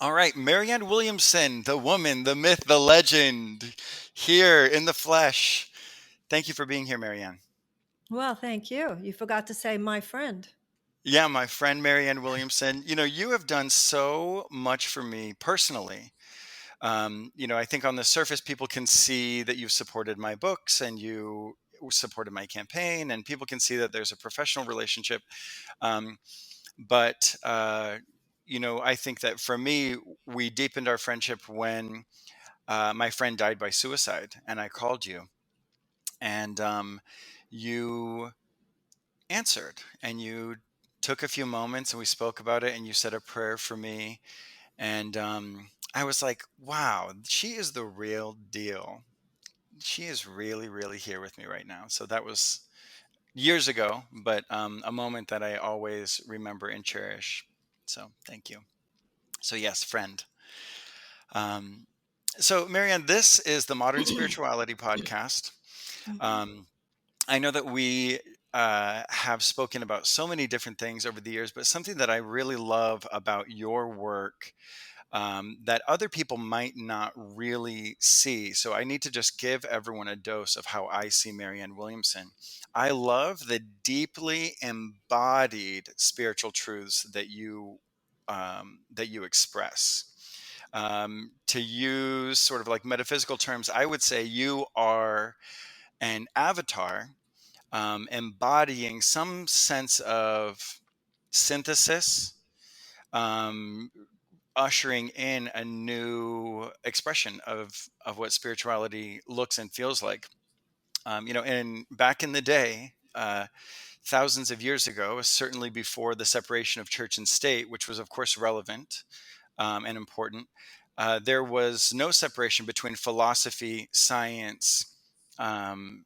All right, Marianne Williamson, the woman, the myth, the legend, here in the flesh. Thank you for being here, Marianne. Well, thank you. You forgot to say my friend. Yeah, my friend Marianne Williamson. You have done so much for me personally. I think on the surface, people can see that you've supported my books and you supported my campaign, and people can see that there's a professional relationship. Um, but I think that for me, we deepened our friendship when my friend died by suicide, and I called you, and you answered, and you took a few moments, and we spoke about it, and you said a prayer for me, and I was like, "Wow, she is the real deal. She is really, really here with me right now." So that was years ago, but a moment that I always remember and cherish. So thank you. So yes, friend. Um, so Marianne, this is the Modern Spirituality Podcast. Mhm. Um, I know that we have spoken about so many different things over the years, but something that I really love about your work that other people might not really see. So I need to just give everyone a dose of how I see Marianne Williamson. I love the deeply embodied spiritual truths that you express. To use sort of like metaphysical terms, I would say you are an avatar embodying some sense of synthesis, um, ushering in a new expression of what spirituality looks and feels like. And back in the day, thousands of years ago, certainly before the separation of church and state, which was of course relevant and important, there was no separation between philosophy, science, um,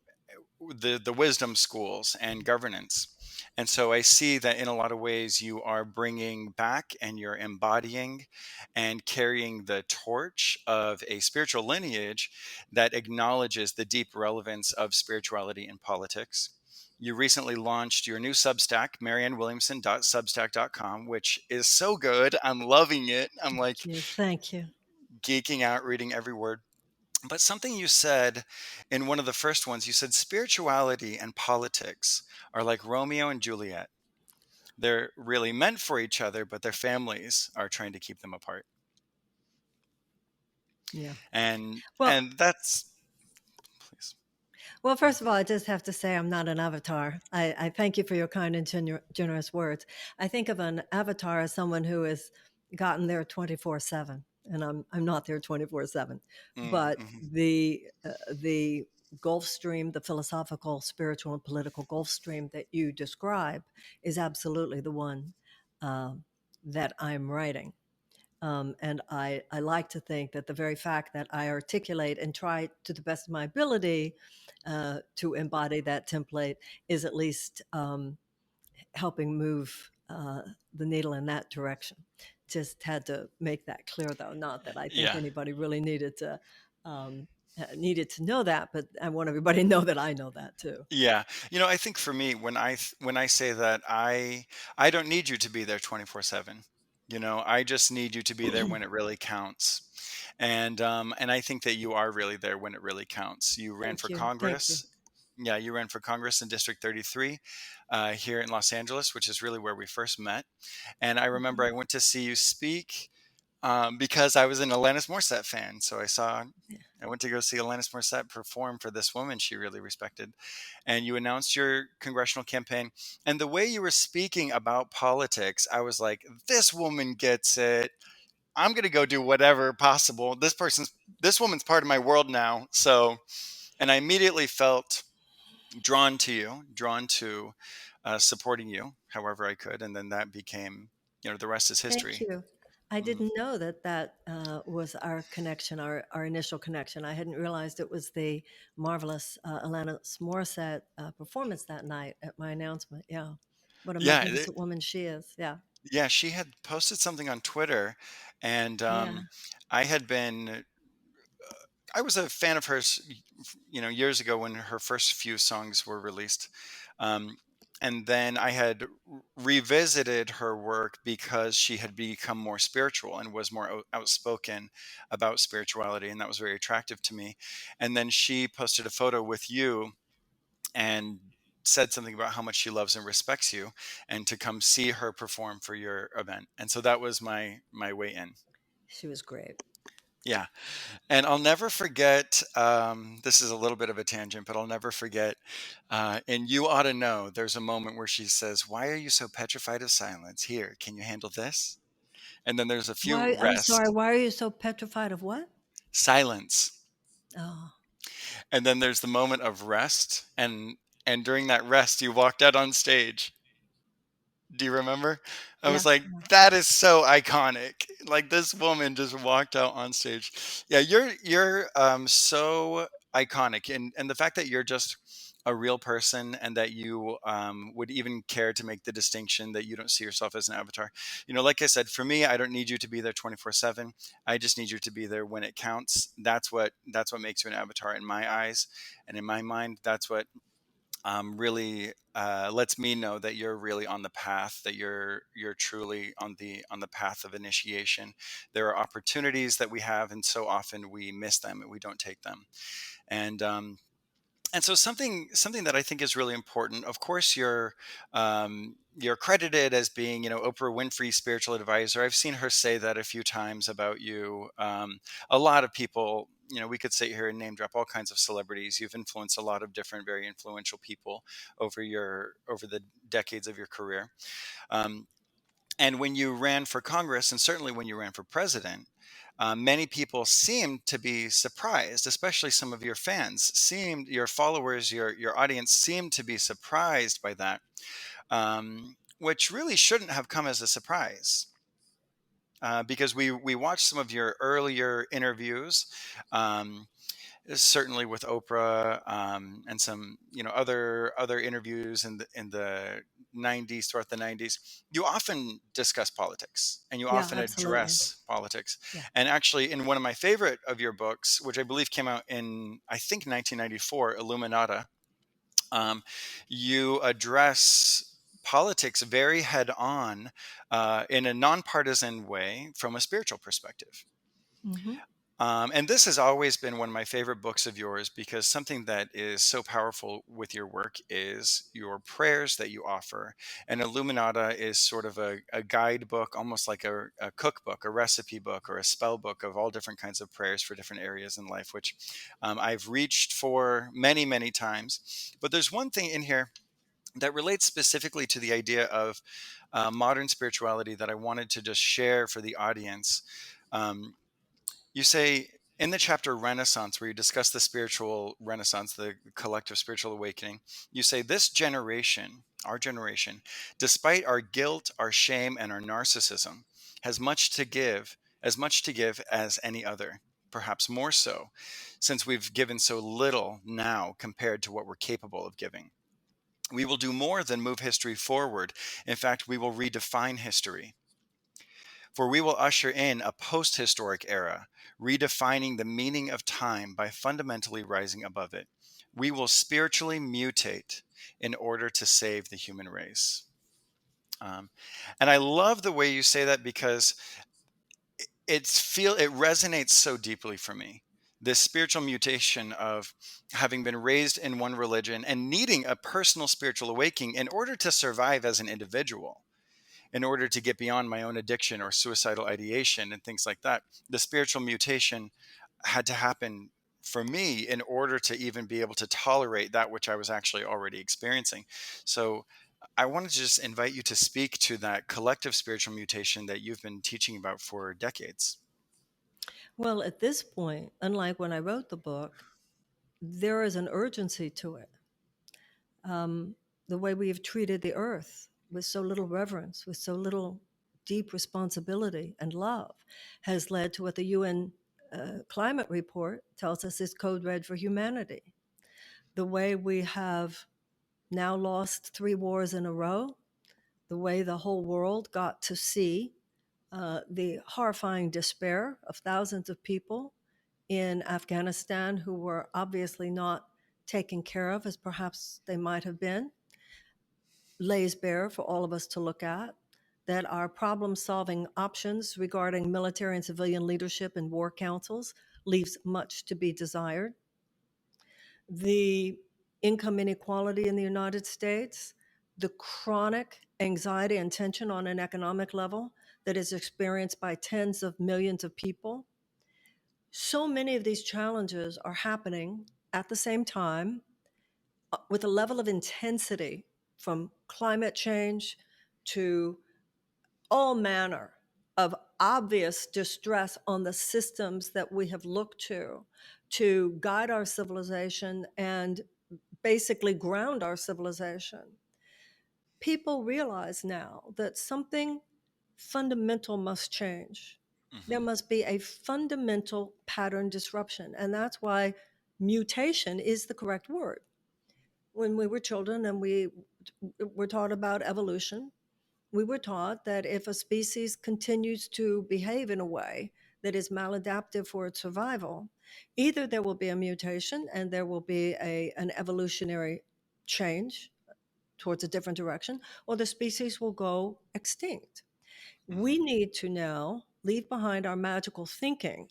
the wisdom schools and governance. And so I see that in a lot of ways you are bringing back and you're embodying and carrying the torch of a spiritual lineage that acknowledges the deep relevance of spirituality in politics. You recently launched your new Substack, mariannewilliamson.substack.com, which is so good. I'm loving it. I'm like Thank you. Thank you. geeking out, reading every word. But something you said in one of the first ones, you said spirituality and politics are like Romeo and Juliet. They're really meant for each other, but their families are trying to keep them apart. Yeah. And Well, and that's please. well, first of all, I just have to say I'm not an avatar. I thank you for your kind and generous words. I think of an avatar as someone who has gotten there 24/7, and I'm not there 24/7. But Mm-hmm. the Gulf Stream, the philosophical, spiritual, and political Gulf Stream that you describe, is absolutely the one uh, that I'm writing. And I like to think that the very fact that I articulate and try to the best of my ability to embody that template is at least helping move the needle in that direction. Just had to make that clear, though. Not that I think Yeah. anybody really needed to know that, but I want everybody to know that I know that too. Yeah. I think for me when I say that I don't need you to be there 24/7. I just need you to be there when it really counts. And I think that you are really there when it really counts. You ran Thank for you. Thank you. Congress. Yeah, you ran for Congress in District 33 here in Los Angeles, which is really where we first met. And I remember Mhm. I went to see you speak because I was an Alanis Morissette fan. So Yeah. I went to go see Alanis Morissette perform for this woman she really respected. And you announced your congressional campaign. And the way you were speaking about politics, I was like, this woman gets it. I'm going to go do whatever possible. This woman's part of my world now. So, and I immediately felt drawn to you, drawn to supporting you however I could. And then that became, the rest is Thank history. you. I Mhm. didn't know that was our connection, our initial connection. I hadn't realized it was the marvelous Alanis Morissette performance that night at my announcement. Yeah. What a Yeah, magnificent woman she is. Yeah. yeah, she had posted something on Twitter, and Yeah. I had been, I was a fan of hers, years ago when her first few songs were released, um, And then I had revisited her work because she had become more spiritual and was more outspoken about spirituality, and that was very attractive to me. And then she posted a photo with you and said something about how much she loves and respects you, and to come see her perform for your event. And so that was my way in. She was great. Yeah. And I'll never forget, this is a little bit of a tangent, but I'll never forget, and You Ought to Know, there's a moment where she says, "Why are you so petrified of silence? Here, can you handle this?" And then there's a few Why? I'm sorry. rest, Why are you so petrified of what? silence. Oh, And then there's the moment of rest. And during that rest, you walked out on stage. Do you remember? I yeah. was like, that is so iconic. Like, this woman just walked out on stage. Yeah, you're so iconic, and the fact that you're just a real person, and that you would even care to make the distinction that you don't see yourself as an avatar. Like I said, for me, I don't need you to be there 24/7. I just need you to be there when it counts. That's what makes you an avatar in my eyes, and in my mind. That's what really lets me know that you're really on the path, that you're truly on the path of initiation. There are opportunities that we have, and so often we miss them and we don't take them. And um, and so something that I think is really important. Of course, you're credited as being, Oprah Winfrey's spiritual advisor. I've seen her say that a few times about you. A lot of people, we could sit here and name drop all kinds of celebrities. You've influenced a lot of different, very influential people over the decades of your career. Um, and when you ran for Congress, and certainly when you ran for president, many people seemed to be surprised, especially some of your fans your followers, your audience seemed to be surprised by that, which really shouldn't have come as a surprise. Because we watched some of your earlier interviews, um, certainly with Oprah, and some other interviews in the 90s, throughout the 90s. You often discuss politics, and you Yeah, often absolutely. address politics. Yeah. And actually, in one of my favorite of your books, which I believe came out in, I think, 1994, Illuminata, um, you address politics very head on, in a nonpartisan way, from a spiritual perspective. Hmm. And this has always been one of my favorite books of yours, because something that is so powerful with your work is your prayers that you offer. And Illuminata is sort of a guidebook, almost like a cookbook, a recipe book, or a spell book of all different kinds of prayers for different areas in life, which I've reached for many, many times. But there's one thing in here that relates specifically to the idea of modern spirituality that I wanted to just share for the audience. Um, you say in the chapter Renaissance, where you discuss the spiritual renaissance, the collective spiritual awakening, you say this generation, our generation, despite our guilt, our shame, and our narcissism, has as much to give as any other, perhaps more so, since we've given so little now compared to what we're capable of giving. We will do more than move history forward. In fact, we will redefine history. For we will usher in a post historic era, redefining the meaning of time by fundamentally rising above it. We will spiritually mutate in order to save the human race. Um, and I love the way you say that, because it resonates so deeply for me. This spiritual mutation of having been raised in one religion and needing a personal spiritual awakening in order to survive as an individual, in order to get beyond my own addiction or suicidal ideation and things like that. The spiritual mutation had to happen for me in order to even be able to tolerate that which I was actually already experiencing. So I wanted to just invite you to speak to that collective spiritual mutation that you've been teaching about for decades. Well, at this point, unlike when I wrote the book, there is an urgency to it. Um, the way we have treated the earth with so little reverence, with so little deep responsibility and love, has led to what the UN climate report tells us is code red for humanity. The way we have now lost 3 wars in a row, the way the whole world got to see the horrifying despair of thousands of people in Afghanistan who were obviously not taken care of as perhaps they might have been. lays bare for all of us to look at, that our problem solving options regarding military and civilian leadership and war councils leaves much to be desired. The income inequality in the United States, the chronic anxiety and tension on an economic level that is experienced by tens of millions of people. So many of these challenges are happening at the same time with a level of intensity, from climate change to all manner of obvious distress on the systems that we have looked to guide our civilization and basically ground our civilization. People realize now that something fundamental must change. There Hmm. must be a fundamental pattern disruption. And that's why mutation is the correct word. When we were children and we were taught about evolution, we were taught that if a species continues to behave in a way that is maladaptive for its survival, either there will be a mutation and there will be an evolutionary change towards a different direction, or the species will go extinct. We Hmm. need to now leave behind our magical thinking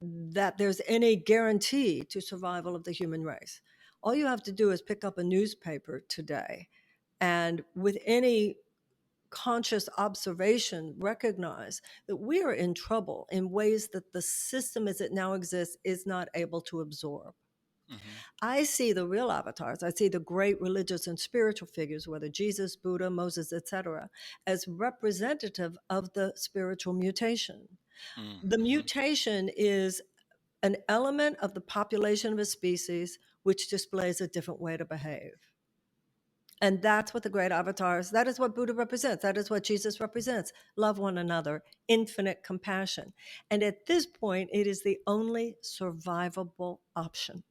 that there's any guarantee to survival of the human race. All you have to do is pick up a newspaper today and with any conscious observation recognize that we are in trouble in ways that the system as it now exists is not able to absorb. Hmm. I see the real avatars. I see the great religious and spiritual figures, whether Jesus, Buddha, Moses, etc., as representative of the spiritual mutation. The Hmm. mutation is an element of the population of a species which displays a different way to behave. And that's what the great avatars, that is what Buddha represents. That is what Jesus represents. Love one another, infinite compassion. And at this point, it is the only survivable option.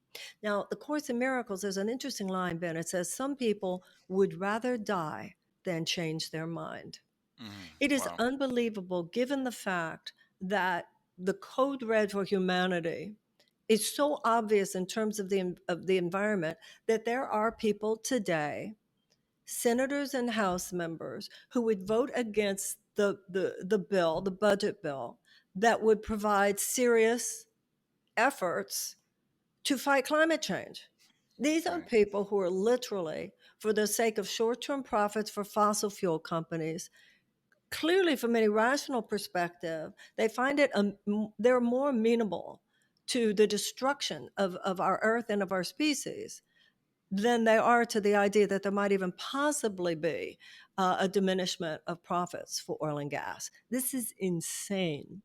Now, the Course in Miracles, there's an interesting line, Ben. It says, some people would rather die than change their mind. Hmm. It is Wow. unbelievable given the fact that the code red for humanity is so obvious in terms of the environment that there are people today, senators and House members, who would vote against the bill, the budget bill, that would provide serious efforts to fight climate change. These are Right. people who are literally, for the sake of short term profits for fossil fuel companies, clearly from any rational perspective, they find it, they're more amenable to the destruction of our earth and of our species than they are to the idea that there might even possibly be a diminishment of profits for oil and gas. This is insane.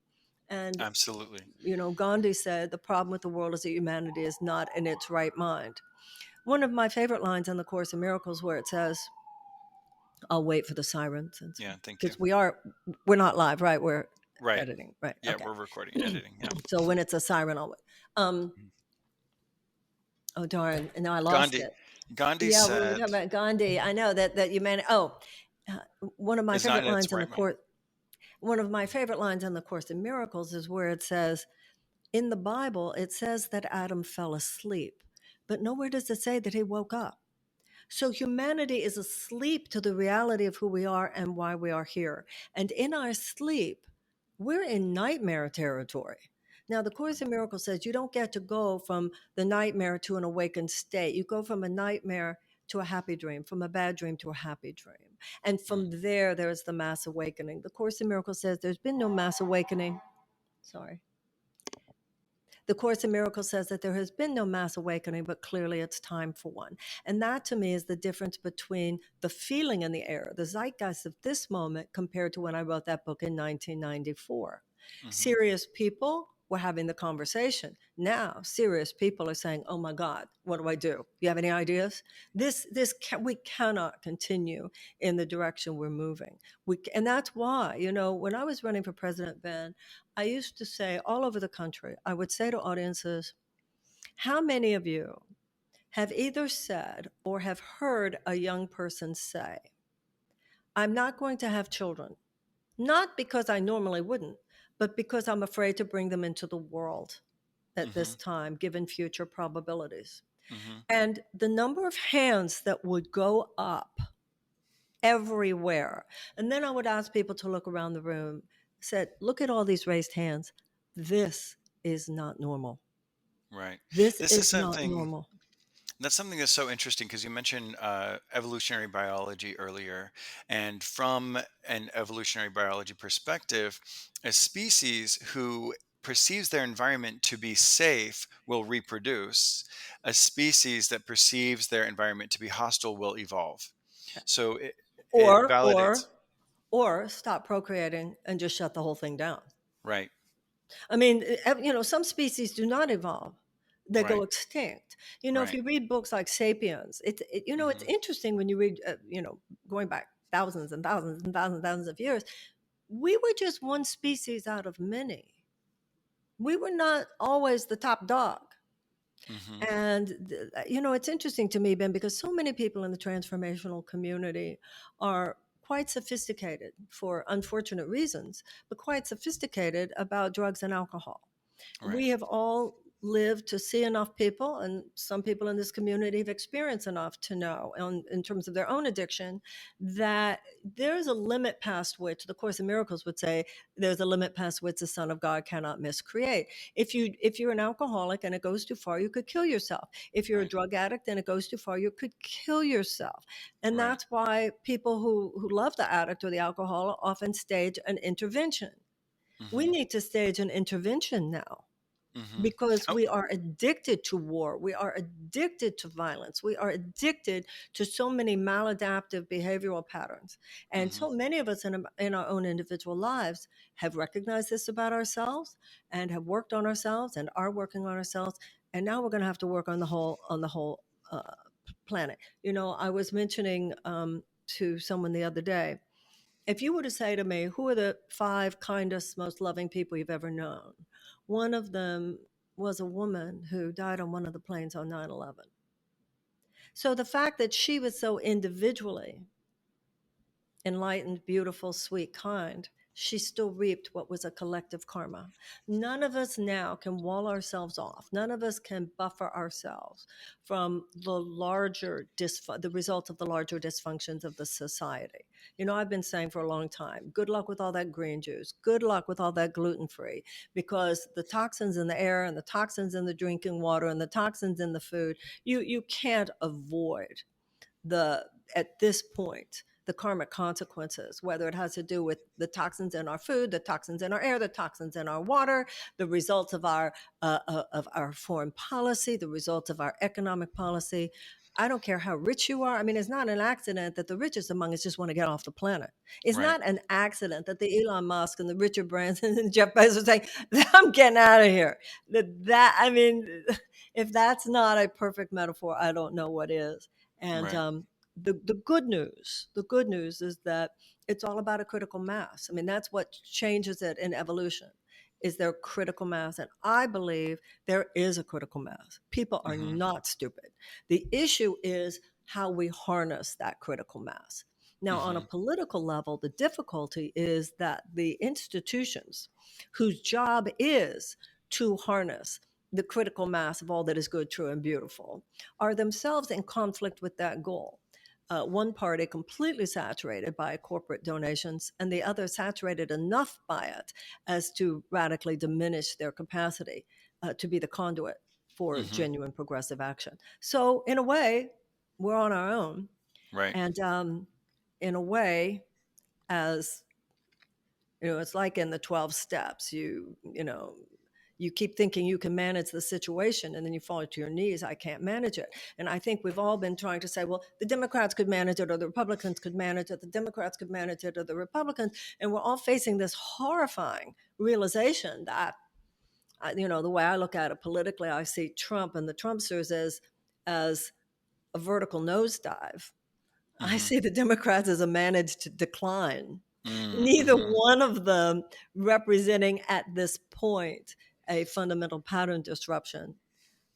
And, Absolutely. Gandhi said the problem with the world is that humanity is not in its right mind. One of my favorite lines in the Course in Miracles where it says, I'll wait for the sirens, Yeah. Thank you. because we're not live, right? We're Right. editing, right? Yeah. Okay. We're recording, editing. Yeah. So when it's a siren, I'll wait. Um, Mhm. oh darn, and now I lost Gandhi. it. Gandhi Yeah, we were talking said, about Gandhi. I know that you man. Oh, uh, one of my "Is not favorite in its lines in the right mind." course. One of my favorite lines in the Course in Miracles is where it says, in the Bible, it says that Adam fell asleep, but nowhere does it say that he woke up. So humanity is asleep to the reality of who we are and why we are here. And in our sleep, we're in nightmare territory. Now, the Course in Miracles says you don't get to go from the nightmare to an awakened state. You go from a nightmare to a happy dream, from a bad dream to a happy dream. And from Mm. there's the mass awakening. The Course in Miracles says there's been no mass awakening. Sorry. The Course in Miracles says that there has been no mass awakening, but clearly it's time for one. And that to me is the difference between the feeling in the air, the zeitgeist of this moment compared to when I wrote that book in 1994. Mhm. Serious people were having the conversation. Now, serious people are saying, "Oh my God, what do I do? You have any ideas?" We cannot continue in the direction we're moving. And that's why, when I was running for president, Ben, I used to say all over the country, I would say to audiences, how many of you have either said or have heard a young person say, I'm not going to have children, not because I normally wouldn't, but because I'm afraid to bring them into the world at this Mhm. time, given future probabilities. Mm-hmm. And the number of hands that would go up everywhere. And then I would ask people to look around the room, said, look at all these raised hands. This is not normal. Right. This This is is not something normal. That's something that's so interesting because you mentioned evolutionary biology earlier. And from an evolutionary biology perspective, a species who perceives their environment to be safe will reproduce. A species that perceives their environment to be hostile will evolve. So it Or, validates. or, or stop procreating and just shut the whole thing down. Right, I mean, some species do not evolve. They go right, extinct. If right. you read books like *Sapiens*, it's Hmm. interesting when you read, going back thousands and thousands and thousands and thousands of years, we were just one species out of many. We were not always the top dog. Hmm. And, it's interesting to me, Ben, because so many people in the transformational community are quite sophisticated for unfortunate reasons, but quite sophisticated about drugs and alcohol. Right. We have all lived to see enough people, and some people in this community have experienced enough to know, in terms of their own addiction, that there's a limit past which the Course in Miracles would say there's a limit past which the Son of God cannot miscreate. If you're an alcoholic and it goes too far, you could kill yourself. If you're a Right. drug addict and it goes too far, you could kill yourself. And Right. that's why people who love the addict or the alcoholic often stage an intervention. We Hmm. need to stage an intervention now, Hmm. because Oh. we are addicted to war. We are addicted to violence. We are addicted to so many maladaptive behavioral patterns. And Hmm. so many of us in our own individual lives have recognized this about ourselves and have worked on ourselves and are working on ourselves. And now we're going to have to work on the whole uh, planet. I was mentioning to someone the other day, if you were to say to me, who are the five kindest, most loving people you've ever known? One of them was a woman who died on one of the planes on 9/11. So the fact that she was so individually enlightened, beautiful, sweet, kind, she still reaped what was a collective karma. None of us now can wall ourselves off. None of us can buffer ourselves from the result of the larger dysfunctions of the society. I've been saying for a long time, good luck with all that green juice. Good luck with all that gluten free, because the toxins in the air and the toxins in the drinking water and the toxins in the food, you can't avoid the at this point the karmic consequences, whether it has to do with the toxins in our food, the toxins in our air, the toxins in our water, the results of our foreign policy, the results of our economic policy. I don't care how rich you are. I mean, it's not an accident that the richest among us just want to get off the planet. It's Right. not an accident that the Elon Musk and the Richard Branson and Jeff Bezos are saying, I'm getting out of here. I mean, if that's not a perfect metaphor, I don't know what is. And Right. the good news is that it's all about a critical mass. I mean, that's what changes it in evolution. Is there critical mass? And I believe there is a critical mass. People are Hmm. not stupid. The issue is how we harness that critical mass. Now, on a Hmm. political level, the difficulty is that the institutions whose job is to harness the critical mass of all that is good, true, and beautiful are themselves in conflict with that goal. One party completely saturated by corporate donations, and the other saturated enough by it as to radically diminish their capacity to be the conduit for Hmm. genuine progressive action. So, in a way, we're on our own. Right. And in a way, as it's like in the 12 steps. You keep thinking you can manage the situation, and then you fall to your knees. I can't manage it. And I think we've all been trying to say, well, the Democrats could manage it, or the Republicans could manage it, the Democrats could manage it, or the Republicans. And we're all facing this horrifying realization that, the way I look at it politically, I see Trump and the Trumpsters as a vertical nosedive. I Hmm. see the Democrats as a managed decline. Neither Mm-hmm. one of them representing at this point a fundamental pattern disruption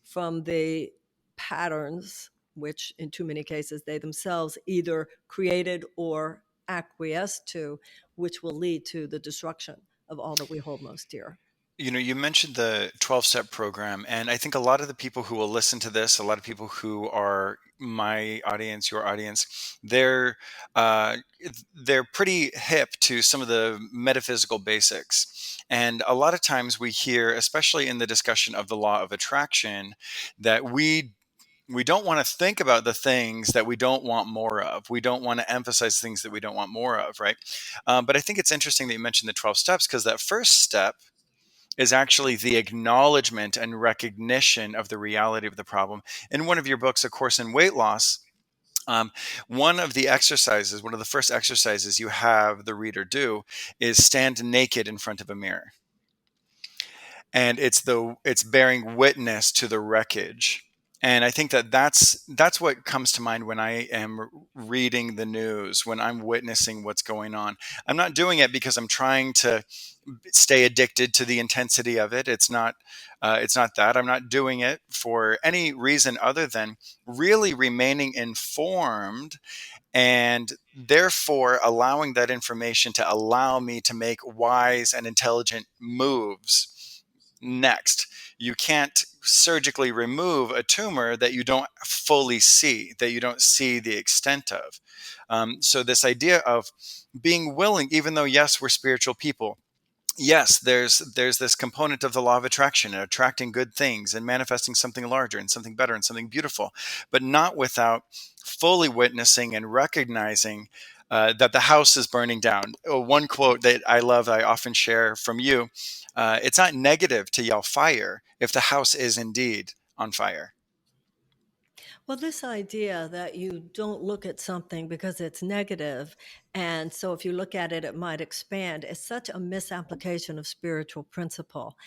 from the patterns which, in too many cases, they themselves either created or acquiesced to, which will lead to the destruction of all that we hold most dear. You mentioned the 12-step program, and I think a lot of the people who will listen to this, a lot of people who are my audience, your audience, uh, they're pretty hip to some of the metaphysical basics. And a lot of times we hear, especially in the discussion of the law of attraction, that we don't want to think about the things that we don't want more of. We don't want to emphasize things that we don't want more of, right? But I think it's interesting that you mentioned the 12 steps, because that first step is actually the acknowledgement and recognition of the reality of the problem. In one of your books, A Course in Weight Loss, um, one of the first exercises you have the reader do is stand naked in front of a mirror, and it's bearing witness to the wreckage. And I think that that's what comes to mind when I am reading the news, when I'm witnessing what's going on. I'm not doing it because I'm trying to stay addicted to the intensity of it. It's not that. I'm not doing it for any reason other than really remaining informed, and therefore allowing that information to allow me to make wise and intelligent moves next. You can't surgically remove a tumor that you don't fully see, that you don't see the extent of. So this idea of being willing, even though, yes, we're spiritual people, yes, there's this component of the law of attraction and attracting good things and manifesting something larger and something better and something beautiful, but not without fully witnessing and recognizing that the house is burning down. One quote that I love, I often share from you: "It's not negative to yell fire if the house is indeed on fire." Well, this idea that you don't look at something because it's negative, and so if you look at it, it might expand, is such a misapplication of spiritual principle.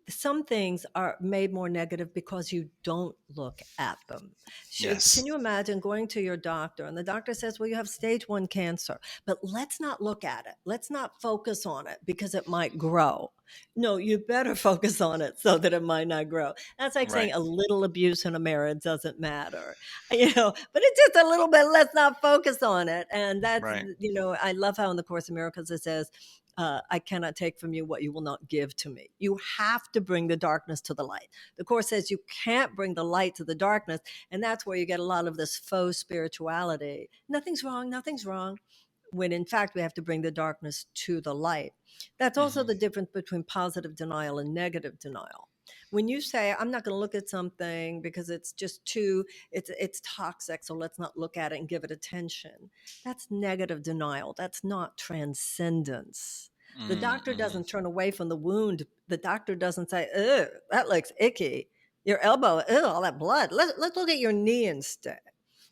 Some things are made more negative because you don't look at them. Can Yes, you imagine going to your doctor and the doctor says, well, you have stage 1 cancer, but let's not look at it. Let's not focus on it because it might grow. No, you better focus on it so that it might not grow. That's like saying right, a little abuse in a marriage doesn't matter, but it's just a little bit. Let's not focus on it. And that's, right. I love how in the Course in Miracles it says, I cannot take from you what you will not give to me. You have to bring the darkness to the light. The Course says you can't bring the light to the darkness. And that's where you get a lot of this faux spirituality. Nothing's wrong, nothing's wrong. When in fact, we have to bring the darkness to the light. That's also Hmm. the difference between positive denial and negative denial. When you say, I'm not going to look at something because it's just it's toxic, so let's not look at it and give it attention. That's negative denial. That's not transcendence. The doctor Mm-hmm. doesn't turn away from the wound. The doctor doesn't say, "Ugh, that looks icky. Your elbow, ugh, all that blood. Let's look at your knee instead."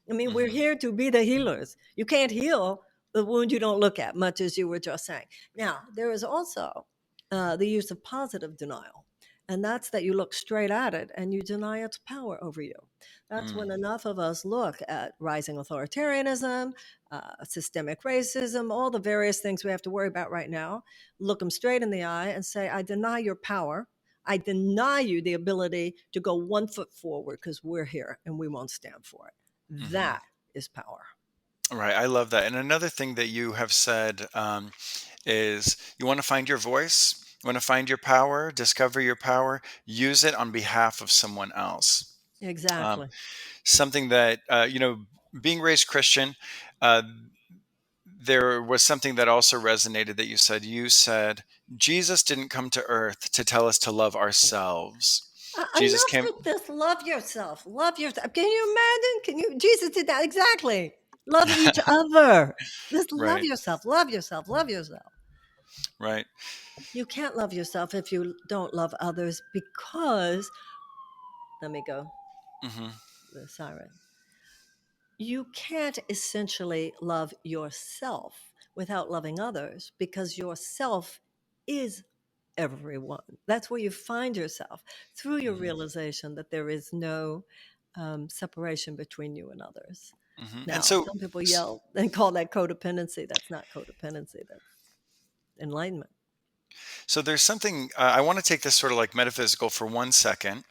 I mean, we're Hmm. here to be the healers. You can't heal the wound you don't look at, much as you were just saying. Now, there is also the use of positive denial, and that's that you look straight at it and you deny its power over you. That's Mm. when enough of us look at rising authoritarianism, systemic racism, all the various things we have to worry about right now, look them straight in the eye and say, I deny your power. I deny you the ability to go 1 foot forward because we're here and we won't stand for it. Hmm. That is power. Right. I love that. And another thing that you have said is you want to find your voice, you want to find your power, discover your power, use it on behalf of someone else. Um, Exactly. Something that, being raised Christian, uh, there was something that also resonated that you said. You said, Jesus didn't come to earth to tell us to love ourselves. Jesus Enough came. with this. Love yourself. Love yourself. Can you imagine? Can you? Jesus did that exactly. Love each other. Just love Right, yourself. Love yourself. Love yourself. right. You can't love yourself if you don't love others because, let me go, Hmm. the siren. You can't essentially love yourself without loving others because yourself is everyone. That's where you find yourself through your Hmm. realization that there is no separation between you and others. Hmm. And Now, so, some people yell and call that codependency. That's not codependency, that's enlightenment. so there's something, I want to take this sort of like metaphysical for 1 second.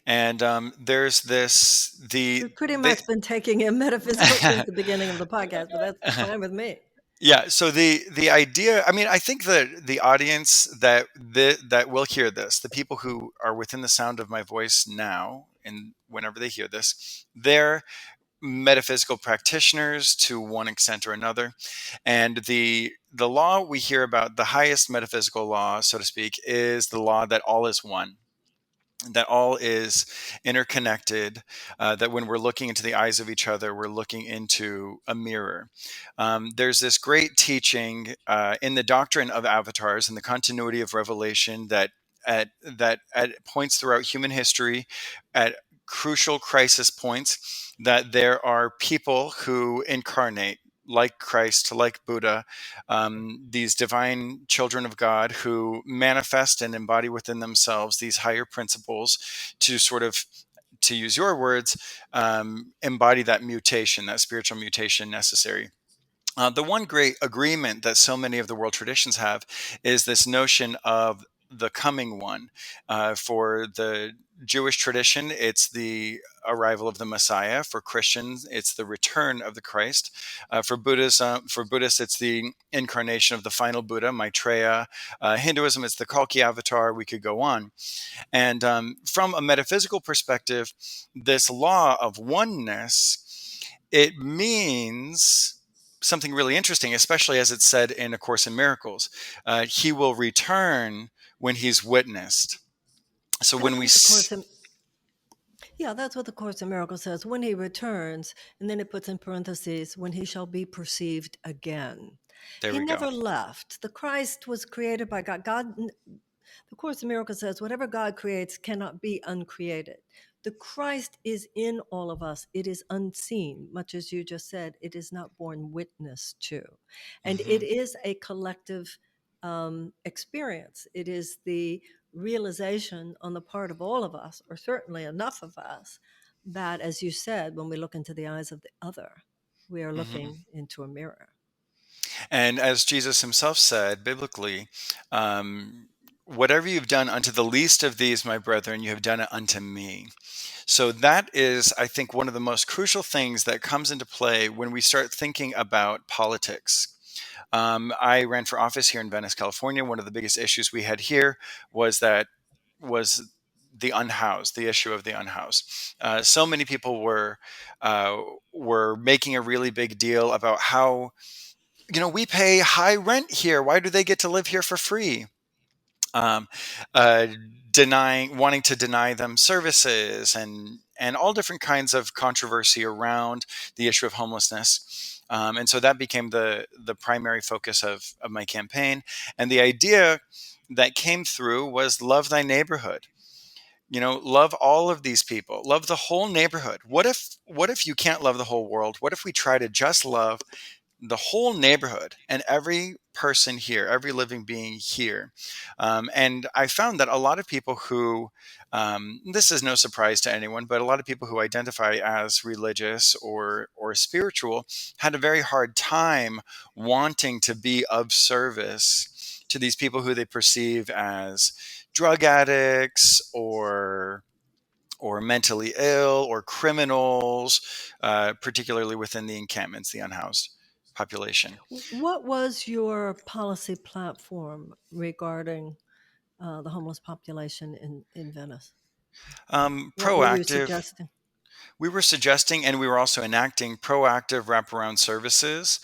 And there's this, the, We've pretty they, much been taking in metaphysical since the beginning of the podcast, but that's fine with me. Yeah, so the idea, I mean, I think that the audience that will hear this, the people who are within the sound of my voice now and whenever they hear this, they're metaphysical practitioners to one extent or another. And the law we hear about, the highest metaphysical law, so to speak, is the law that all is one, that all is interconnected, that when we're looking into the eyes of each other, we're looking into a mirror. There's this great teaching in the doctrine of avatars and the continuity of revelation that at points throughout human history, at crucial crisis points, that there are people who incarnate like Christ, like Buddha, these divine children of God who manifest and embody within themselves these higher principles to sort of, to use your words, embody that mutation, that spiritual mutation necessary. The one great agreement that so many of the world traditions have is this notion of the coming one. For the Jewish tradition, it's the arrival of the Messiah. For Christians, it's the return of the Christ. For Buddhists, it's the incarnation of the final Buddha, Maitreya. Hinduism, it's the Kalki avatar. We could go on. And from a metaphysical perspective, this law of oneness, it means something really interesting, especially as it's said in A Course in Miracles. He will return when he's witnessed. So when That's we, what the Course in Yeah, that's what the Course in Miracles says. When he returns, and then it puts in parentheses, when he shall be perceived again. there He we go. never left. The Christ was created by God. The Course in Miracles says, whatever God creates cannot be uncreated. The Christ is in all of us. It is unseen, much as you just said, it is not borne witness to. And Hmm. it is a collective experience. It is the realization on the part of all of us, or certainly enough of us, that, as you said, when we look into the eyes of the other, we are Hmm. looking into a mirror. And as Jesus himself said biblically, whatever you've done unto the least of these, my brethren, you have done it unto me. So that is, I think, one of the most crucial things that comes into play when we start thinking about politics. I ran for office here in Venice, California. One of the biggest issues we had here was the unhoused, the issue of the unhoused. So many people uh, were making a really big deal about how, we pay high rent here. Why do they get to live here for free? um, uh, wanting to deny them services, and all different kinds of controversy around the issue of homelessness. And so that became the primary focus of my campaign. And the idea that came through was love thy neighborhood. Love all of these people, love the whole neighborhood. What if you can't love the whole world? What if we try to just love the whole neighborhood and every person here, every living being here? And I found that a lot of people who, this is no surprise to anyone, but a lot of people who identify as religious or spiritual had a very hard time wanting to be of service to these people who they perceive as drug addicts or mentally ill or criminals, particularly within the encampments, the unhoused population. What was your policy platform regarding the homeless population in Venice? What were you Proactive. suggesting? We were suggesting, and we were also enacting, proactive wraparound services.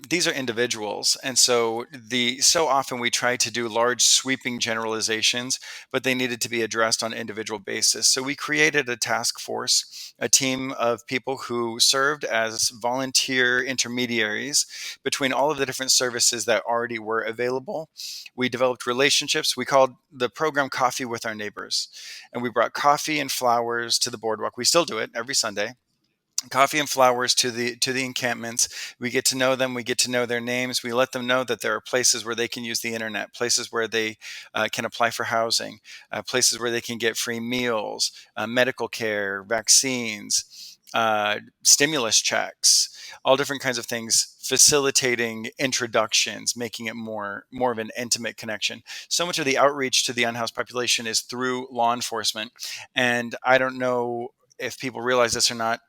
These are individuals, and so often we try to do large sweeping generalizations, but they needed to be addressed on an individual basis. So we created a task force, a team of people who served as volunteer intermediaries between all of the different services that already were available. We developed relationships. We called the program Coffee with Our Neighbors, and we brought coffee and flowers to the boardwalk. We still do it every Sunday. Coffee and flowers to the encampments. We get to know them. We get to know their names. We let them know that there are places where they can use the internet, places where they can apply for housing, places where they can get free meals, medical care, vaccines, stimulus checks, all different kinds of things, facilitating introductions, making it more of an intimate connection. So much of the outreach to the unhoused population is through law enforcement, and I don't know if people realize this or not.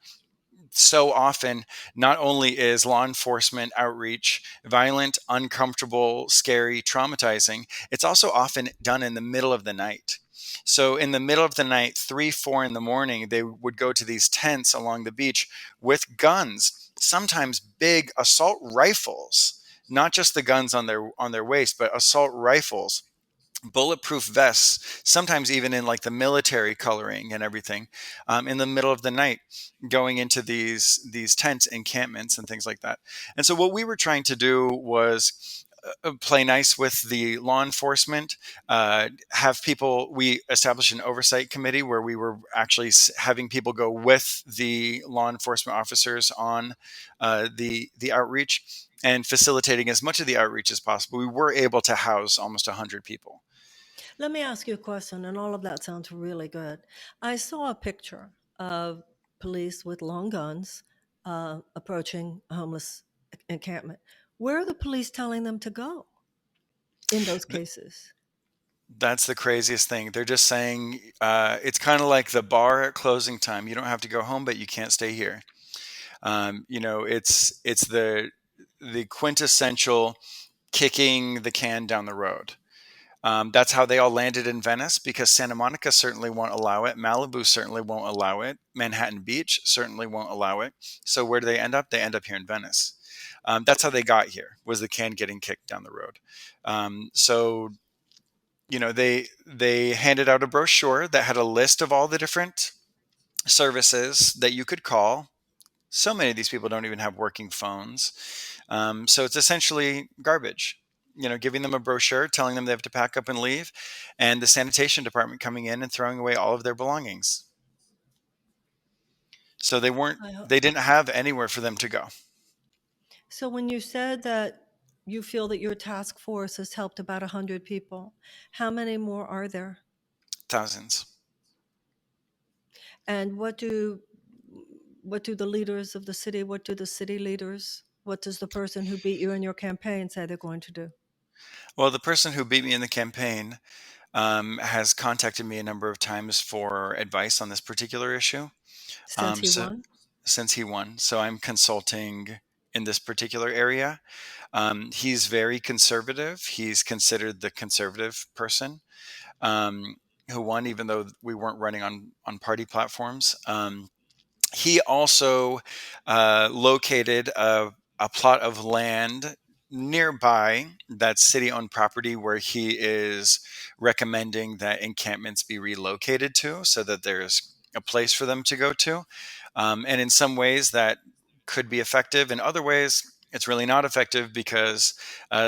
so often, not only is law enforcement outreach violent, uncomfortable, scary, traumatizing, it's also often done in the middle of the night. So, in the middle of the night, 3, 4 in the morning, they would go to these tents along the beach with guns, sometimes big assault rifles, not just the guns on their waist, but assault rifles, bulletproof vests, sometimes even in like the military coloring and everything, in the middle of the night, going into these tent encampments and things like that. And so what we were trying to do was play nice with the law enforcement, have people. We established an oversight committee where we were actually having people go with the law enforcement officers on the outreach and facilitating as much of the outreach as possible. We were able to house almost 100 people. Let me ask you a question, and all of that sounds really good. I saw a picture of police with long guns approaching a homeless encampment. Where are the police telling them to go in those cases? That's the craziest thing. They're just saying it's kind of like the bar at closing time. You don't have to go home, but you can't stay here. It's the quintessential kicking the can down the road. That's how they all landed in Venice, because Santa Monica certainly won't allow it. Malibu certainly won't allow it. Manhattan Beach certainly won't allow it. So where do they end up? They end up here in Venice. That's how they got here, was the can getting kicked down the road. So they handed out a brochure that had a list of all the different services that you could call. So many of these people don't even have working phones. So it's essentially garbage. Giving them a brochure, telling them they have to pack up and leave, and the sanitation department coming in and throwing away all of their belongings. So I ho- they didn't have anywhere for them to go. So when you said that you feel that your task force has helped about 100 people, how many more are there? Thousands. And what do the leaders of the city, what do the city leaders, what does the person who beat you in your campaign say they're going to do Well, the person who beat me in the campaign has contacted me a number of times for advice on this particular issue. since he So won? since he won, so I'm consulting in this particular area. He's very conservative. He's considered the conservative person um, who won, even though we weren't running on party platforms. He also located a plot of land nearby that's city owned property where he is recommending that encampments be relocated to, so that there's a place for them to go to. And in some ways that could be effective. In other ways, it's really not effective, because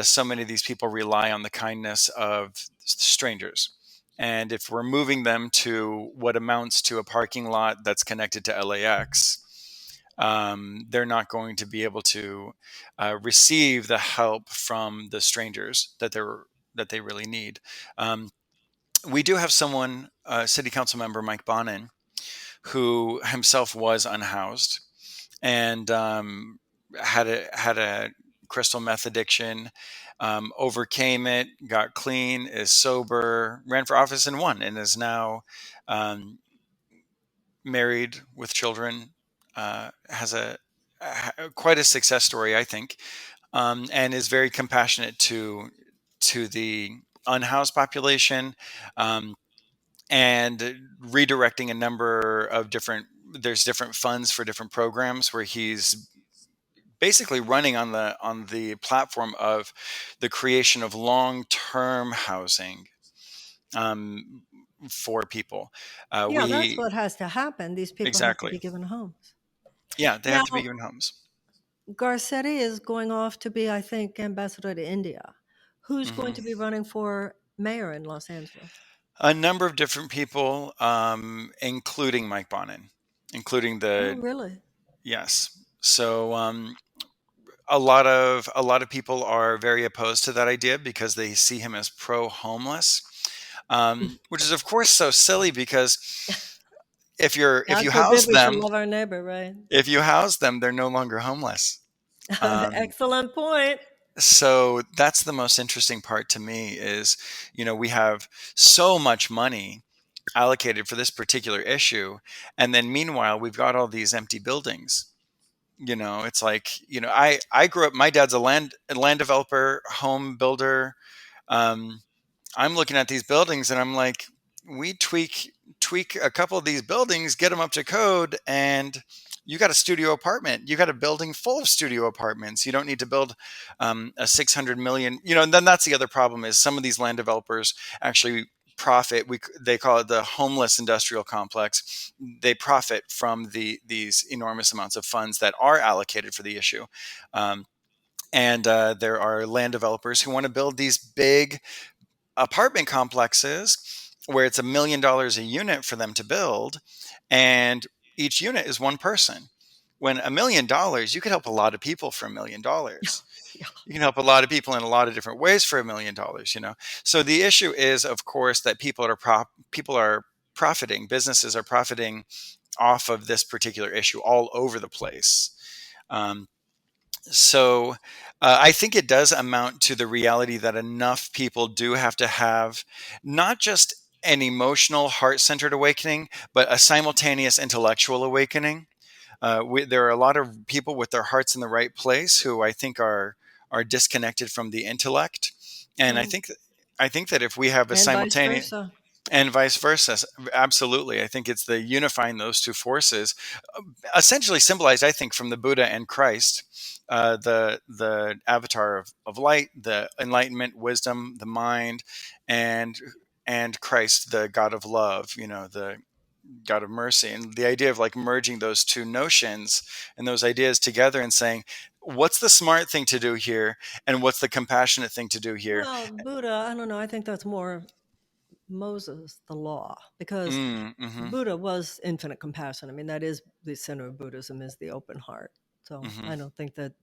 so many of these people rely on the kindness of strangers. And if we're moving them to what amounts to a parking lot that's connected to LAX, they're not going to be able to receive the help from the strangers that they really need. Um, we do have someone, City Council member Mike Bonin, who himself was unhoused and had a crystal meth addiction, overcame it, got clean, is sober, ran for office and won, and is now um, married with children, has quite a success story, I think, and is very compassionate to the unhoused population, um, and redirecting a number of different funds for different programs, where he's basically running on the platform of the creation of long-term housing, um, for people. Yeah, that's We what has to happen. These people have to Exactly. be given homes. Yeah, they have Now, to be given homes. Garcetti is going off to be, I think, ambassador to India. Who's going Hmm. to be running for mayor in Los Angeles? A number of different people, including Mike Bonin, including Oh, the really? yes. So a lot of people are very opposed to that idea, because they see him as pro homeless, which is of course so silly, because if God you forbid house we should them, love our neighbor, right? they're no longer homeless. Um, Excellent point. so that's the most interesting part to me is, we have so much money allocated for this particular issue, and then meanwhile we've got all these empty buildings. It's like, I grew up, my dad's a land developer, home builder. um, I'm looking at these buildings and I'm like, we tweak a couple of these buildings, get them up to code, and you got a studio apartment. You got a building full of studio apartments. You don't need to build a 600 million. And then that's the other problem is some of these land developers actually profit. They call it the homeless industrial complex. They profit from these enormous amounts of funds that are allocated for the issue. Um, and there are land developers who want to build these big apartment complexes where it's $1 million a unit for them to build, and each unit is one person. When $1 million, you could help a lot of people for $1 million. Yeah. You can help a lot of people in a lot of different ways for $1 million. So the issue is, of course, that people are profiting. Businesses are profiting off of this particular issue all over the place. Um, so I think it does amount to the reality that enough people do have to have not just an emotional, heart centered awakening, but a simultaneous intellectual awakening. There are a lot of people with their hearts in the right place who I think are disconnected from the intellect, and I Mm. think that if we have a And vice simultaneous, versa. and vice versa, absolutely, I think it's the unifying those two forces, essentially symbolized, I think, from the Buddha and Christ, the avatar of light, the enlightenment, wisdom, the mind, and Christ, the God of love, the God of mercy, and the idea of like merging those two notions and those ideas together and saying, what's the smart thing to do here, and what's the compassionate thing to do here? Well, Buddha, I don't know. I think that's more Moses, the law, because Mm-hmm, Buddha was infinite compassion. I mean, that is the center of Buddhism is the open heart. So mm-hmm, I don't think that,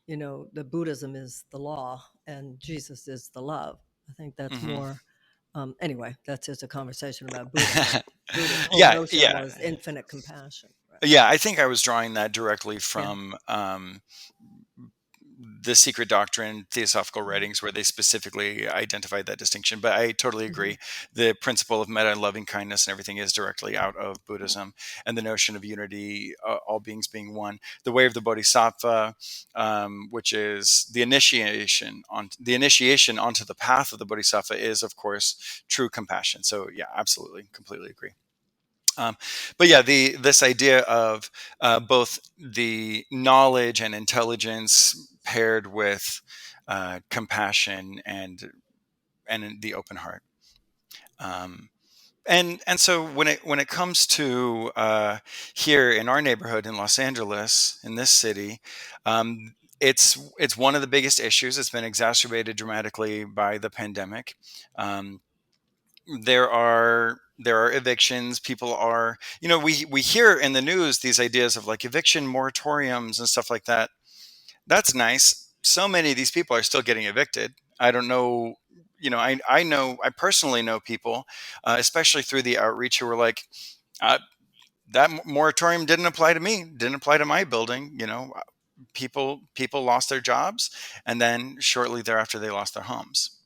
the Buddhism is the law and Jesus is the love. I think that's mm-hmm. more, anyway, that's just a conversation about Buddha, but Buddha's whole Yeah, notion yeah. was infinite compassion. Right. Yeah, I think I was drawing that directly Yeah. from the Secret Doctrine theosophical Mhm. writings, where they specifically identified that distinction. But I totally Mhm. agree. The principle of meta loving kindness and everything is directly out of Buddhism, and the notion of unity, all beings being one. The way of the Bodhisattva, which is the initiation onto the path of the Bodhisattva, is of course true compassion. So yeah, absolutely, completely agree. Um, but yeah, this idea of both the knowledge and intelligence paired with compassion and the open heart. Um, and so when it comes to here in our neighborhood in Los Angeles, in this city, it's one of the biggest issues. It's been exacerbated dramatically by the pandemic. Um, there are evictions. People are, we hear in the news these ideas of like eviction moratoriums and stuff like that. That's nice. So many of these people are still getting evicted. I don't know. I personally know people, especially through the outreach, who were like, uh, that moratorium didn't apply to me, didn't apply to my building. People lost their jobs, and then shortly thereafter they lost their homes.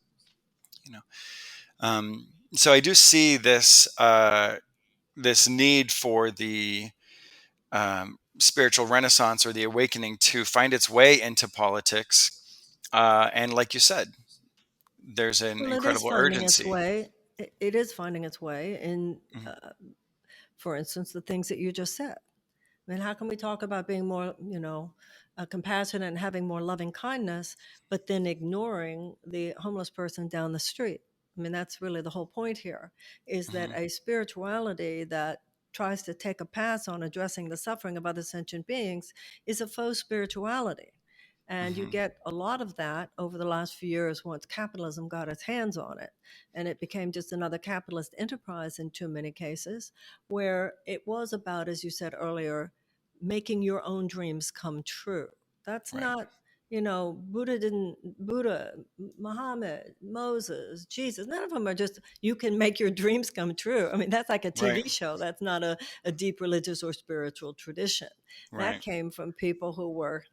you know so I do see this need for the spiritual renaissance or the awakening to find its way into politics. And like you said, there's an Well, it is incredible finding its urgency. way. It is finding its way in, Mhm, for instance, the things that you just said. I mean, how can we talk about being more, compassionate and having more loving kindness, but then ignoring the homeless person down the street? I mean, that's really the whole point here is that mhm, a spirituality that tries to take a pass on addressing the suffering of other sentient beings is a faux spirituality. And you mhm, get a lot of that over the last few years once capitalism got its hands on it. And it became just another capitalist enterprise in too many cases, where it was about, as you said earlier, making your own dreams come true. That's right, not, Buddha, Muhammad, Moses, Jesus, none of them are just, you can make your dreams come true. I mean, that's like a right, TV show. That's not a deep religious or spiritual tradition. That right. came from people who were,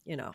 you know,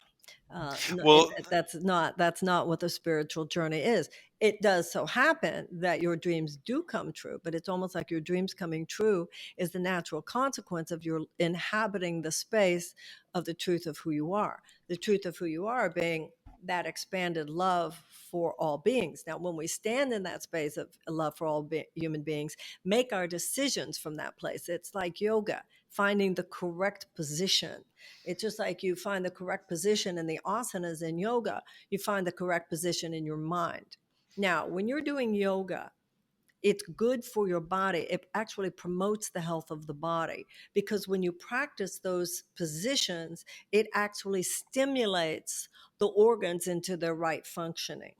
Well, That's not what the spiritual journey is. It does so happen that your dreams do come true, but it's almost like your dreams coming true is the natural consequence of your inhabiting the space of the truth of who you are. The truth of who you are being that expanded love for all beings. Now, when we stand in that space of love for all human beings, make our decisions from that place. It's like yoga, finding the correct position. It's just like you find the correct position in the asanas in yoga, you find the correct position in your mind. Now, when you're doing yoga, it's good for your body. It actually promotes the health of the body because when you practice those positions, it actually stimulates the organs into their right functioning.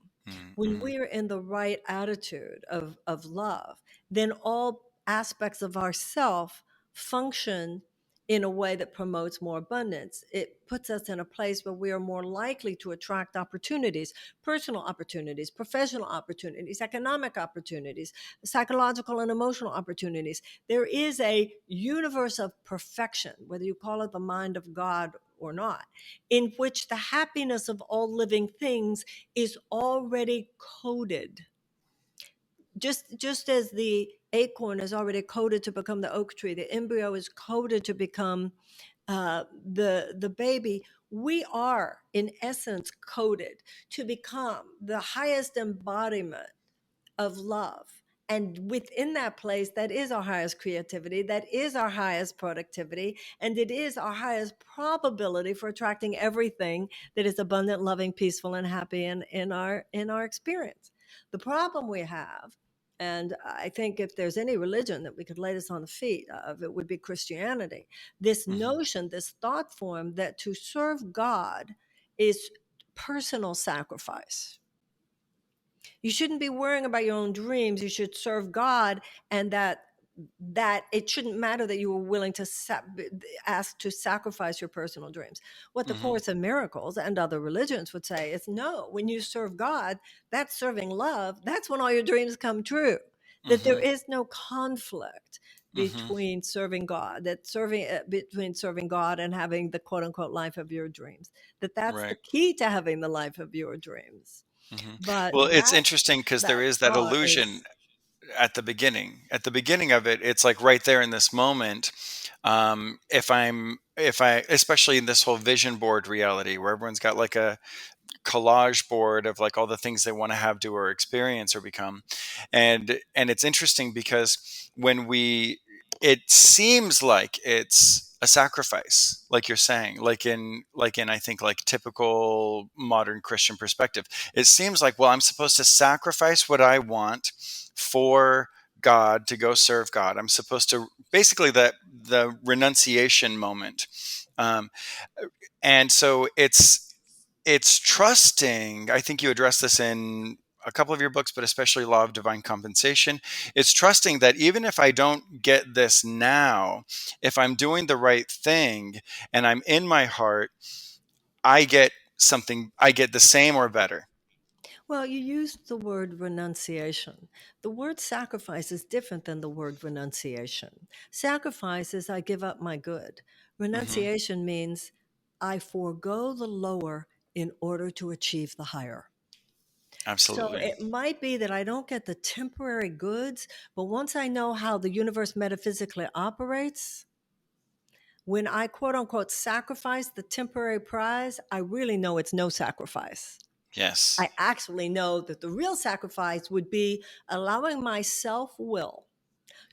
When mm-hmm, we're in the right attitude of love, then all aspects of ourself function in a way that promotes more abundance. It puts us in a place where we are more likely to attract opportunities, personal opportunities, professional opportunities, economic opportunities, psychological and emotional opportunities. There is a universe of perfection, whether you call it the mind of God or not, in which the happiness of all living things is already coded. Just as the acorn is already coded to become the oak tree, the embryo is coded to become the baby. We are, in essence, coded to become the highest embodiment of love. And within that place, that is our highest creativity, that is our highest productivity, and it is our highest probability for attracting everything that is abundant, loving, peaceful, and happy in our experience. The problem we have, and I think if there's any religion that we could lay this on the feet of, it would be Christianity. This mm-hmm, notion, this thought form that to serve God is personal sacrifice. You shouldn't be worrying about your own dreams. You should serve God, and that it shouldn't matter that you were willing to ask to sacrifice your personal dreams. What the mm-hmm, Course in Miracles and other religions would say is no, when you serve God, that's serving love. That's when all your dreams come true. That there mm-hmm, is no conflict mm-hmm, between serving God, that serving between serving God and having the quote unquote life of your dreams. That's the right. key to having the life of your dreams. Hmm. But Well, it's interesting because there that is that thought illusion is, at the beginning. At the beginning of it, it's like right there in this moment. If I, especially in this whole vision board reality where everyone's got like a collage board of like all the things they want to have, do, or experience or become, and it's interesting because when we, it seems like it's a sacrifice, like you're saying, like in I think like typical modern Christian perspective, it seems like, well, I'm supposed to sacrifice what I want for God to go serve God. I'm supposed to basically the renunciation moment. um, and so it's trusting. I think you address this in a couple of your books, but especially Law of Divine Compensation. It's trusting that even if I don't get this now, if I'm doing the right thing and I'm in my heart, I get something, I get the same or better. well, you used the word renunciation. The word sacrifice is different than the word renunciation. Sacrifice is I give up my good. Hmm. Renunciation means I forego the lower in order to achieve the higher. So Absolutely. it might be that I don't get the temporary goods, but once I know how the universe metaphysically operates, when I quote unquote sacrifice the temporary prize, I really know it's no sacrifice. Yes. I actually know that the real sacrifice would be allowing my self will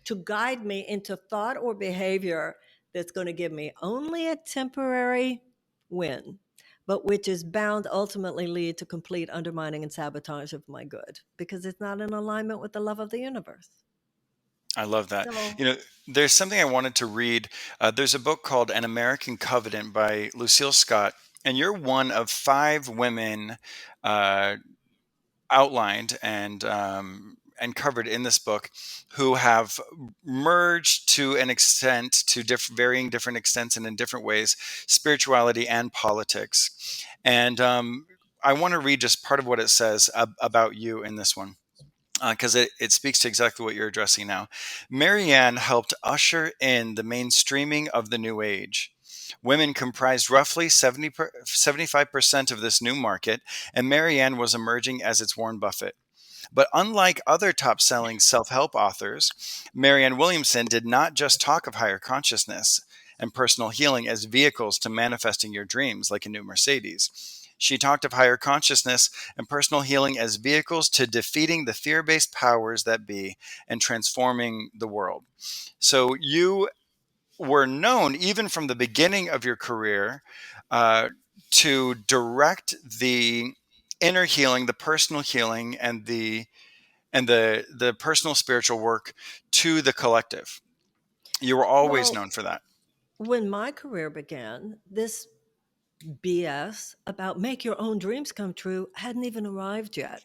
to guide me into thought or behavior that's going to give me only a temporary win, but which is bound to ultimately lead to complete undermining and sabotage of my good because it's not in alignment with the love of the universe. I love that. So, There's something I wanted to read. There's a book called An American Covenant by Lucille Scott, and you're one of five women uh, outlined and covered in this book who have merged to an extent, to varying different extents and in different ways, spirituality and politics. And I want to read just part of what it says about you in this one, because it speaks to exactly what you're addressing now. Marianne helped usher in the mainstreaming of the New Age. Women comprised roughly 75% of this new market, and Marianne was emerging as its Warren Buffett. But unlike other top selling self help authors, Marianne Williamson did not just talk of higher consciousness and personal healing as vehicles to manifesting your dreams like a new Mercedes. She talked of higher consciousness and personal healing as vehicles to defeating the fear based powers that be and transforming the world. So you were known, even from the beginning of your career, uh, to direct the inner healing, the personal healing, and the personal spiritual work to the collective. You were always Well, known for that. when my career began, this BS about make your own dreams come true hadn't even arrived yet.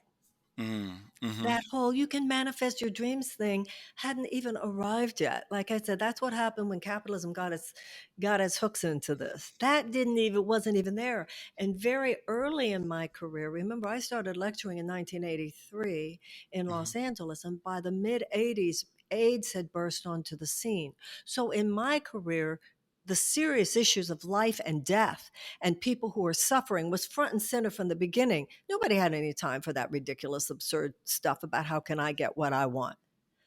Mm, hmm. That whole "you can manifest your dreams" thing hadn't even arrived yet. Like I said, that's what happened when capitalism got its hooks into this. That didn't even wasn't even there. And very early in my career, remember I started lecturing in 1983 in Hmm. Los Angeles, and by the mid 80s, AIDS had burst onto the scene. So in my career, the serious issues of life and death and people who are suffering was front and center from the beginning. Nobody had any time for that ridiculous, absurd stuff about how can I get what I want.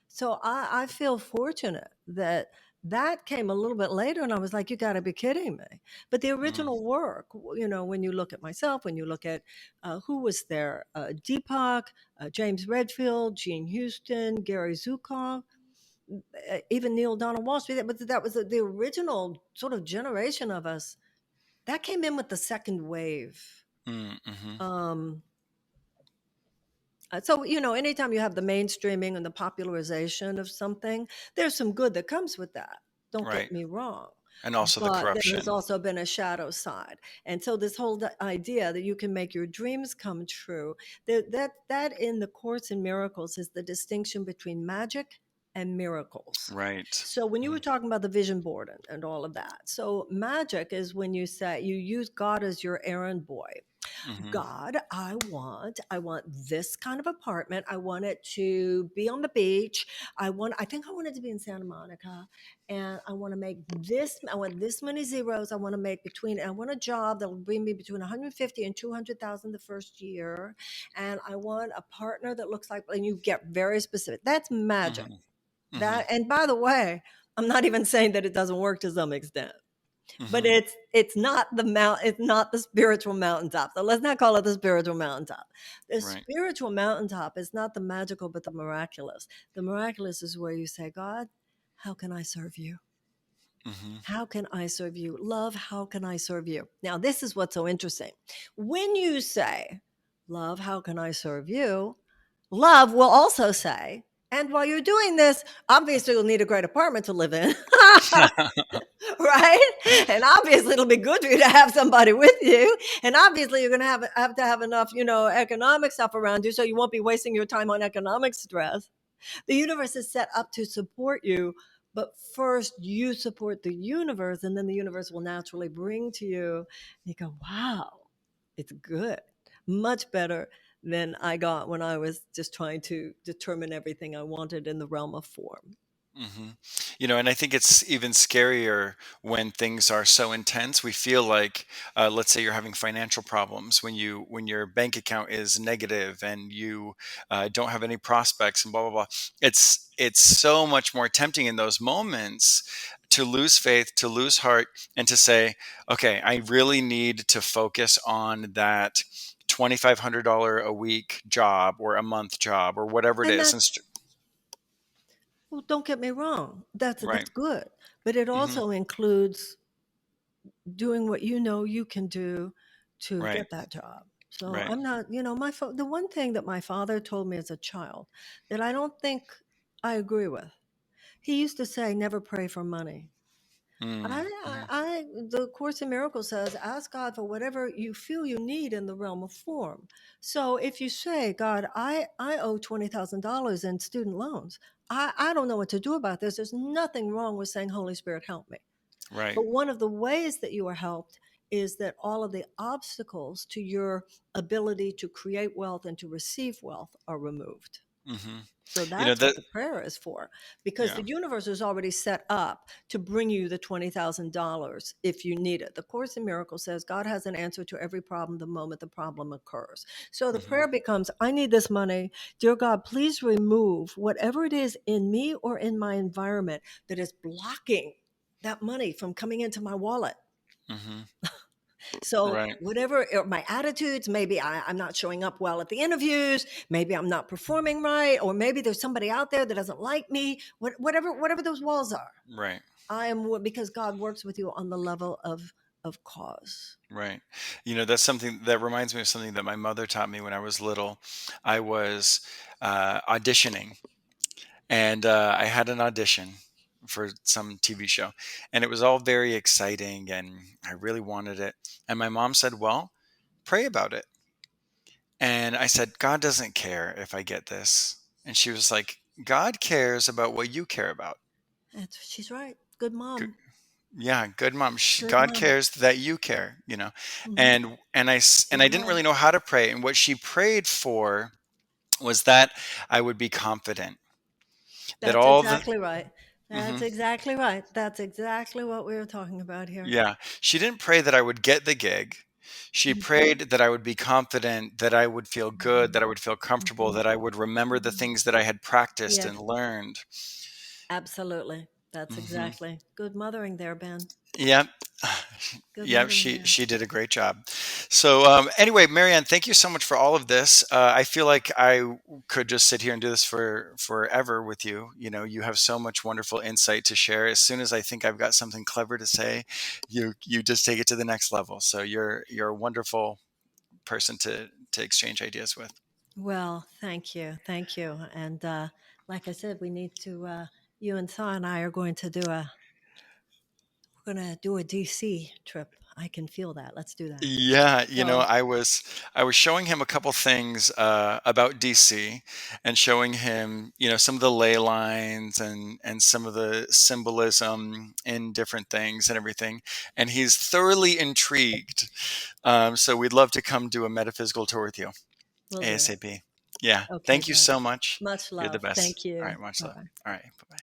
So I feel fortunate that that came a little bit later, and I was like, you got to be kidding me. But the Mm, original work, when you look at myself, when you look at who was there, Deepak, James Redfield, Gene Houston, Gary Zukov, even Neil Donald Walsh, that was the original sort of generation of us that came in with the second wave. mm, hmm. Um, so, anytime you have the mainstreaming and the popularization of something, there's some good that comes with that. Don't get Right. me wrong. And also the But there has corruption. also been a shadow side. And so this whole idea that you can make your dreams come true, that in the Course in Miracles is the distinction between magic and miracles. Right. So when you were Mm, talking about the vision board and all of that, so magic is when you say you use God as your errand boy. hmm. God, I want this kind of apartment. I want it to be on the beach. I think I want it to be in Santa Monica. And I want this many zeros. I want a job that will bring me between 150 and 200,000 the first year. And I want a partner that looks like, and you get very specific. That's magic. Hmm. Hmm. And by the way, I'm not even saying that it doesn't work to some extent, but Hmm. it's not the spiritual mountaintop. So let's not call it the spiritual mountaintop. The Right. spiritual mountaintop is not the magical but the miraculous. The miraculous is where you say, God, how can I serve you? Hmm. How can I serve you? Love, how can I serve you? Now, this is what's so interesting. When you say, Love, how can I serve you? Love will also say, and while you're doing this, obviously you'll need a great apartment to live in. Right? And obviously it'll be good for you to have somebody with you. And obviously you're going to have to have enough, economic stuff around you so you won't be wasting your time on economic stress. The universe is set up to support you, but first you support the universe, and then the universe will naturally bring to you. You go, wow, it's good. Much better than I got when I was just trying to determine everything I wanted in the realm of form. Hmm. And I think it's even scarier when things are so intense. We feel like, let's say you're having financial problems when your bank account is negative and you don't have any prospects and blah blah blah. It's so much more tempting in those moments to lose faith, to lose heart, and to say, okay, I really need to focus on that $2,500 a week job or a month job or whatever it And is. that's Well, don't get me wrong. That's Right. good, but it Hmm. also includes doing what you know you can do to Right. get that job. So Right. I'm not, the one thing that my father told me as a child that I don't think I agree with. He used to say, "Never pray for money." Mm, mhm, The Course in Miracles says, ask God for whatever you feel you need in the realm of form. So if you say, God, I owe $20,000 in student loans, I don't know what to do about this. There's nothing wrong with saying, Holy Spirit, help me. right. But one of the ways that you are helped is that all of the obstacles to your ability to create wealth and to receive wealth are removed. Hmm. So You know that's what that. the prayer is for, because Yeah. the universe is already set up to bring you the $20,000 if you need it. The Course in Miracles says God has an answer to every problem the moment the problem occurs. So the Hmm. prayer becomes, I need this money. Dear God, please remove whatever it is in me or in my environment that is blocking that money from coming into my wallet. Hmm. So Right. whatever my attitudes, maybe I'm not showing up well at the interviews, maybe I'm not performing right, or maybe there's somebody out there that doesn't like me. Whatever those walls are, Right. I am, because God works with you on the level of cause. Right. That's something that reminds me of something that my mother taught me when I was little. I was auditioning, and I had an audition for some TV show, and it was all very exciting, and I really wanted it. And my mom said, "Well, pray about it." And I said, "God doesn't care if I get this." And she was like, "God cares about what you care about." She's right. Good mom. Yeah, good mom. Good God mom. cares that you care. Hmm. And I Good didn't mom. really know how to pray. And what she prayed for was that I would be confident that That's all the. exactly right. That's Mhm. exactly right. That's exactly what we were talking about here. Yeah, she didn't pray that I would get the gig. She Hmm. prayed that I would be confident, that I would feel good, Hmm. that I would feel comfortable, Hmm. that I would remember the Hmm. things that I had practiced Yes, and learned. absolutely. That's Hmm. exactly good mothering there, Ben. Yep. Good Yep, mothering she there. she did a great job. So anyway, Marianne, thank you so much for all of this. I feel like I could just sit here and do this for forever with you. You have so much wonderful insight to share. As soon as I think I've got something clever to say, you just take it to the next level. So you're a wonderful person to exchange ideas with. Well, thank you. Thank you. And like I said, we need to, you and Thaw and I are going to we're going to do a DC trip. I can feel that. Let's do that. Yeah, So, I was showing him a couple things about DC, and showing him some of the ley lines and some of the symbolism in different things and everything, and he's thoroughly intrigued. So we'd love to come do a metaphysical tour with you we'll do it. ASAP. Yeah, Okay, thank you Ben. so much. Much You're the love. best. Thank All you. right, much Bye love. bye. All right, bye bye.